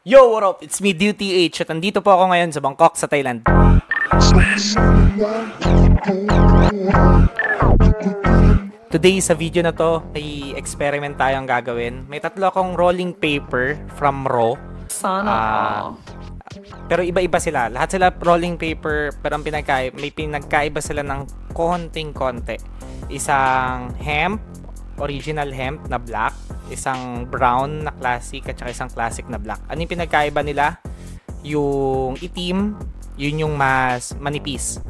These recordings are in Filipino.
Yo, what up? It's me, DUTH, at nandito po ako ngayon sa Bangkok, sa Thailand. Today, sa video na to, may experiment tayong gagawin. May tatlo akong rolling paper from Raw. Pero iba-iba sila. Lahat sila rolling paper, pero ang may pinagkaiba sila ng konting-konti. Isang hemp, original hemp na black, isang brown na classic, at saka isang classic na black. Ano yung pinagkaiba nila? Yung itim, yun yung mas manipis.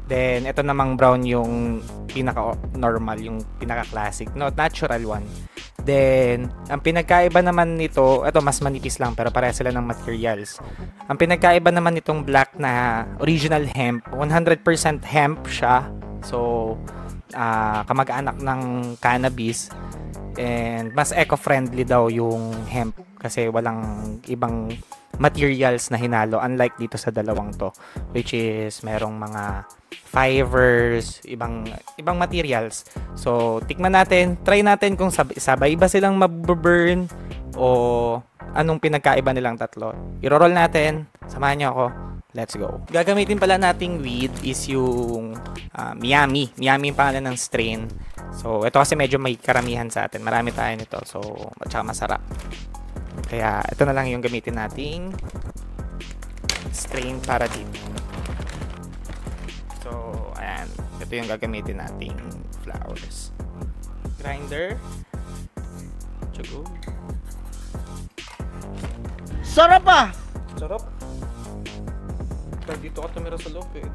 Then, ito namang brown yung pinaka-normal, yung pinaka-classic, no, natural one. Then, ang pinagkaiba naman nito, ito mas manipis lang, pero pareha sila ng materials. Ang pinagkaiba naman nitong black na original hemp, 100% hemp siya. So, kamag-anak ng cannabis. And mas eco-friendly daw yung hemp kasi walang ibang materials na hinalo, unlike dito sa dalawang to, which is merong mga fibers, ibang materials. So tikman natin, try natin kung sabay ba silang maburn o anong pinagkaiba nilang tatlo. I-roll natin, samahan niyo ako. Let's go. Gagamitin pala nating weed is yung Miami yung pangalan ng strain. So ito kasi medyo may karamihan sa atin, marami tayo nito, so at saka masarap. Kaya ito na lang yung gamitin nating strain para dito. So ayan, ito yung gagamitin nating flowers. Grinder. Chago. Sarap ah! Sarap. Dito ka tumira sa loob eh.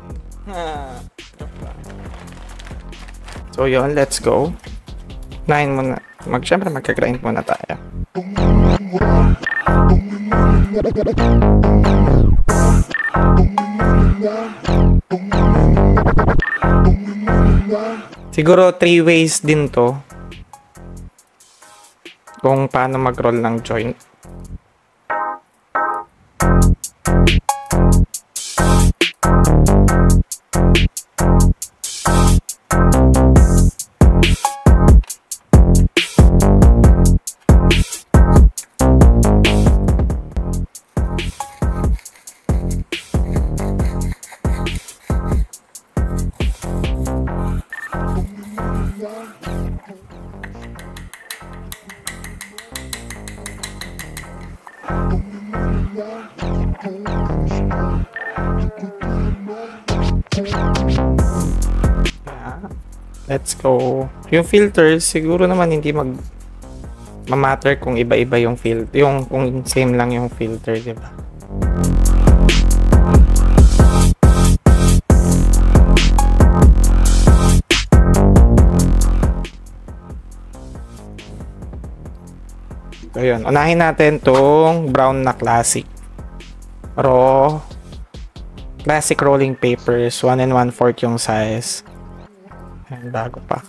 So yun, let's go. Nahin muna. Siyempre magka-grind muna tayo. Siguro 3 ways din to kung paano mag-roll ng joint. Let's go. Yung filter siguro naman hindi ma-matter kung iba-iba yung filter, yung kung same lang yung filter, di ba? So yun, unahin natin tong brown na classic. Raw classic rolling papers, 1 1/4 yung size. Ayan, bago pa.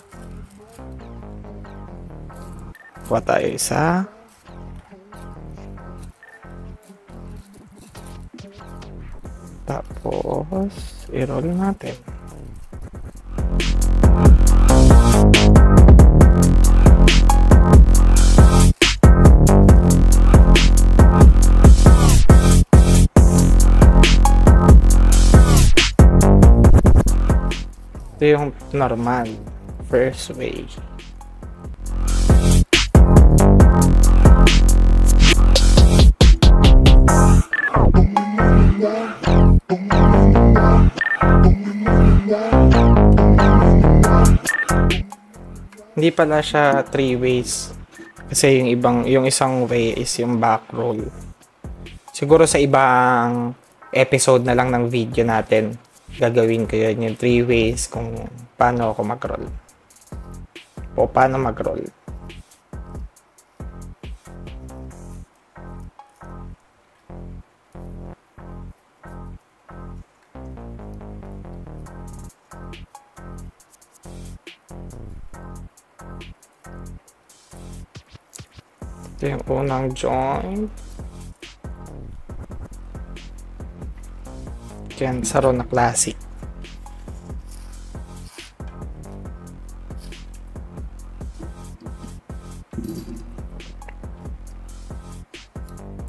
Kuha tayo isa. Tapos, i-roll natin. Ito yung normal, first way. Hindi pala siya 3 ways. Kasi yung isang way is yung back roll. Siguro sa ibang episode na lang ng video natin, gagawin ko yun, yung 3 ways kung paano ako mag-roll. O paano mag-roll. Ito yung unang joint. Yan, sa Raw na classic.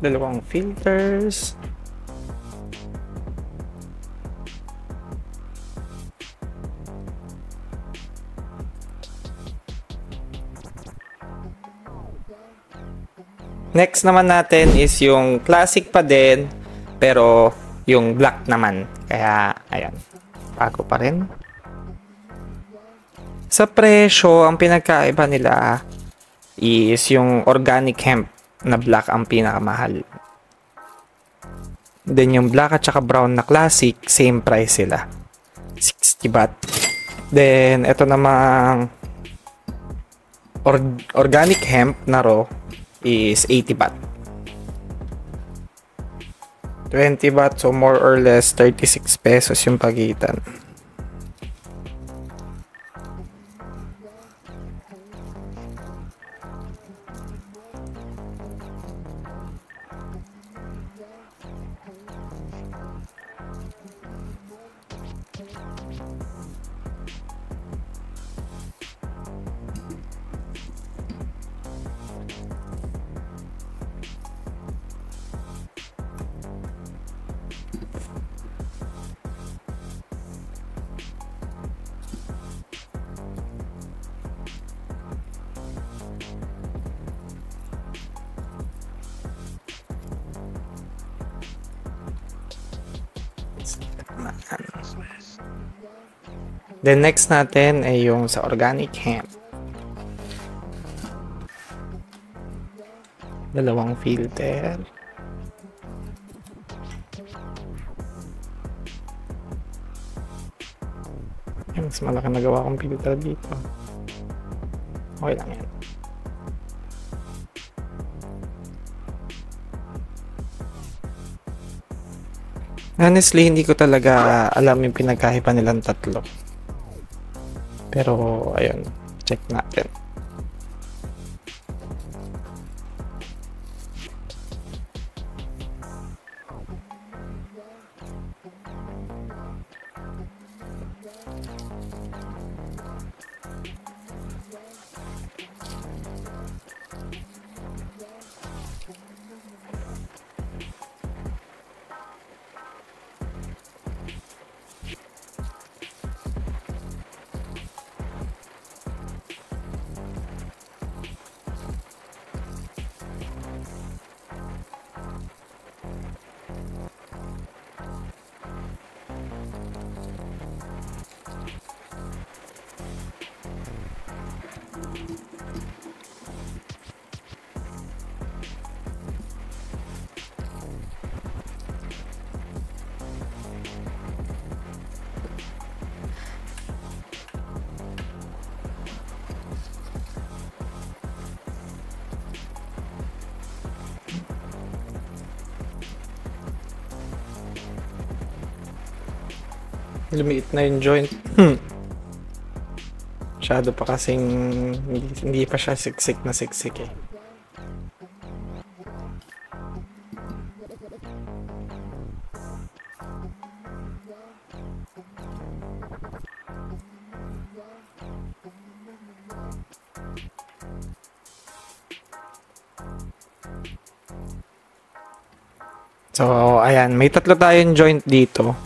Dalawang filters. Next naman natin is yung classic pa din, pero yung black naman. Kaya, ayan. Bago pa rin. Sa presyo, ang pinagkaiba nila is yung organic hemp na black ang pinakamahal. Then yung black at saka brown na classic, same price sila. 60 baht. Then, ito namang organic hemp na raw is 80 baht. 20 baht, so more or less 36 pesos yung pagitan. Then next natin ay yung sa organic hemp. Dalawang filter. Yung mas malaki nagawa kong filter dito. Okay lang yan. Honestly, hindi ko talaga alam yung pinagkaiba nilang tatlo. Pero, ayun. Check natin. Lumiit na yung joint. Masyado pa kasing hindi pa siya siksik na siksik eh. So, ayan. May tatlo tayong joint dito.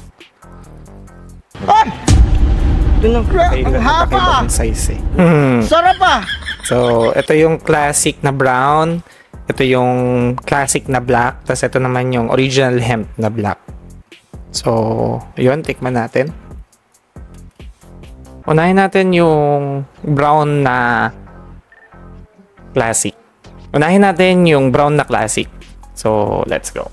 Ay! Ang haba! Ang size eh. Sarap ah! So, ito yung classic na brown. Ito yung classic na black. Tapos ito naman yung original hemp na black. So, yun. Tikman natin. Unahin natin yung brown na classic. Unahin natin yung brown na classic. So, let's go.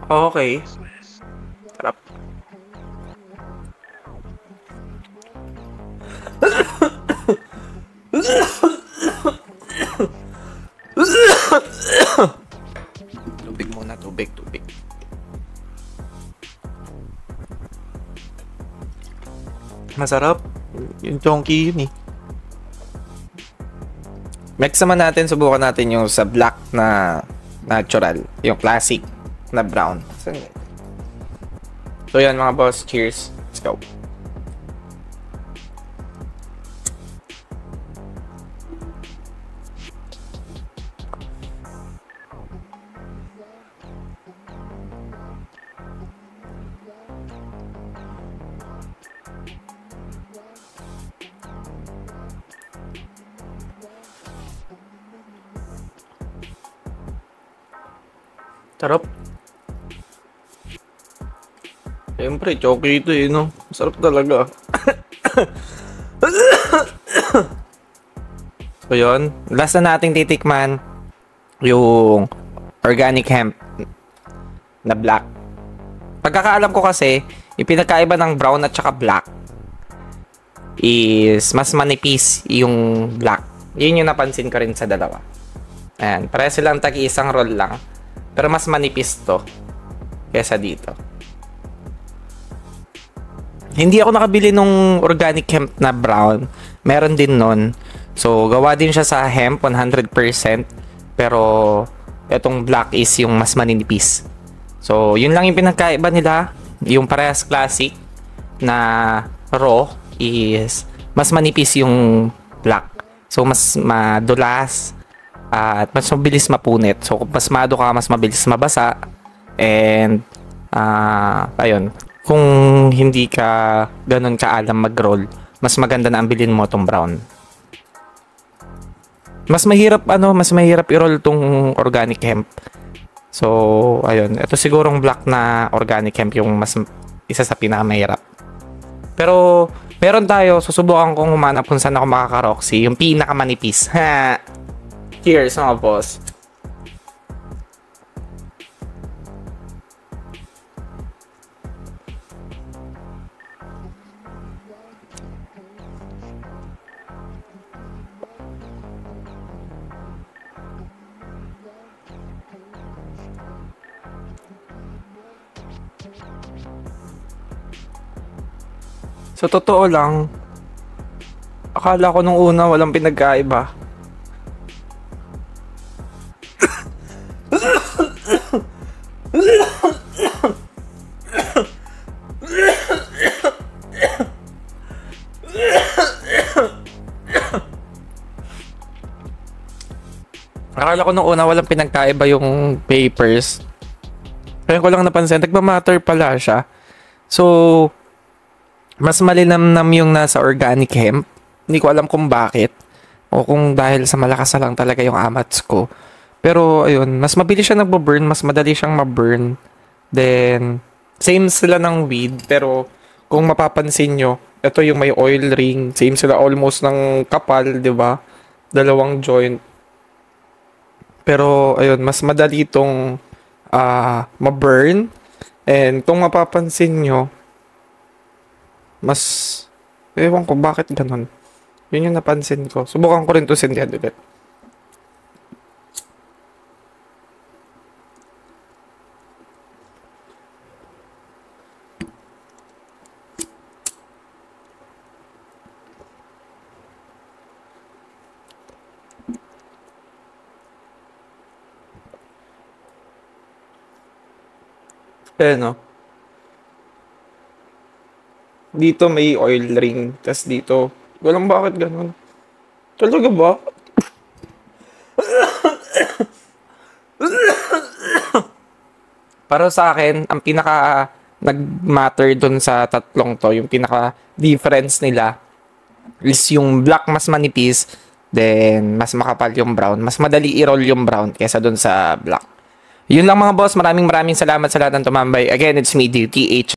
Okay. Sarap. Tubig muna, tubig. Masarap. Yung chonky yun eh. Next naman natin, subukan natin yung sa black na natural. Yung classic na brown. So yan mga boss, cheers. Let's go. Sarap. Siyempre, chocolate ito eh, no? Sarap talaga. So yun, last na nating titikman yung organic hemp na black. Pagkakaalam ko kasi, yung pinagkaiba ng brown at saka black is mas manipis yung black. Yun yung napansin ko rin sa dalawa. Ayan, pareha silang tagi-isang roll lang. Pero mas manipis to kesa dito. Hindi ako nakabili nung organic hemp na brown. Meron din nun. So, gawa din siya sa hemp 100%. Pero, itong black is yung mas maninipis. So, yun lang yung pinagkaiba nila. Yung parehas classic na raw is mas manipis yung black. So, mas madulas at mas mabilis mapunit. So, kung pasmado ka, mas mabilis mabasa. And, ayun. Kung hindi ka ganun kaalam mag-roll, mas maganda na ang bilhin mo tong brown. Mas mahirap i-roll tong organic hemp. So, ayun. Ito sigurong black na organic hemp yung mas isa sa pinakamahirap. Pero, meron tayo. Susubukan kong humanap kung saan ako makaka-Roxy. Yung pinakamanipis. Ha! Cheers mga boss. Sa totoo lang, akala ko nung una walang pinagkaiba. Akala ko nung una walang pinagkaiba yung papers. Kaya ko lang napansin, nagmamatter pala siya. So, mas malinamnam yung nasa organic hemp. Hindi ko alam kung bakit. O kung dahil sa malakas na lang talaga yung amats ko. Pero, ayun, mas mabilis siya nagbo-burn. Mas madali siyang ma-burn. Then, same sila ng weed. Pero, kung mapapansin nyo, ito yung may oil ring. Same sila almost ng kapal, di ba? Dalawang joint. Pero, ayun, mas madali itong ma-burn. And, kung mapapansin nyo, mas, ewan ko bakit ganun. Yun yung napansin ko. Subukan ko rin to sindihan ulit. Eh, no? Dito may oil ring. Tapos dito, walang bakit ganun. Talaga ba? Para sa akin, ang pinaka nag-matter dun sa tatlong to, yung pinaka difference nila is yung black mas manipis, then mas makapal yung brown. Mas madali i-roll yung brown kesa dun sa black. Yun lang mga boss. Maraming salamat sa lahat ng tumambay. Again, it's me, DTH.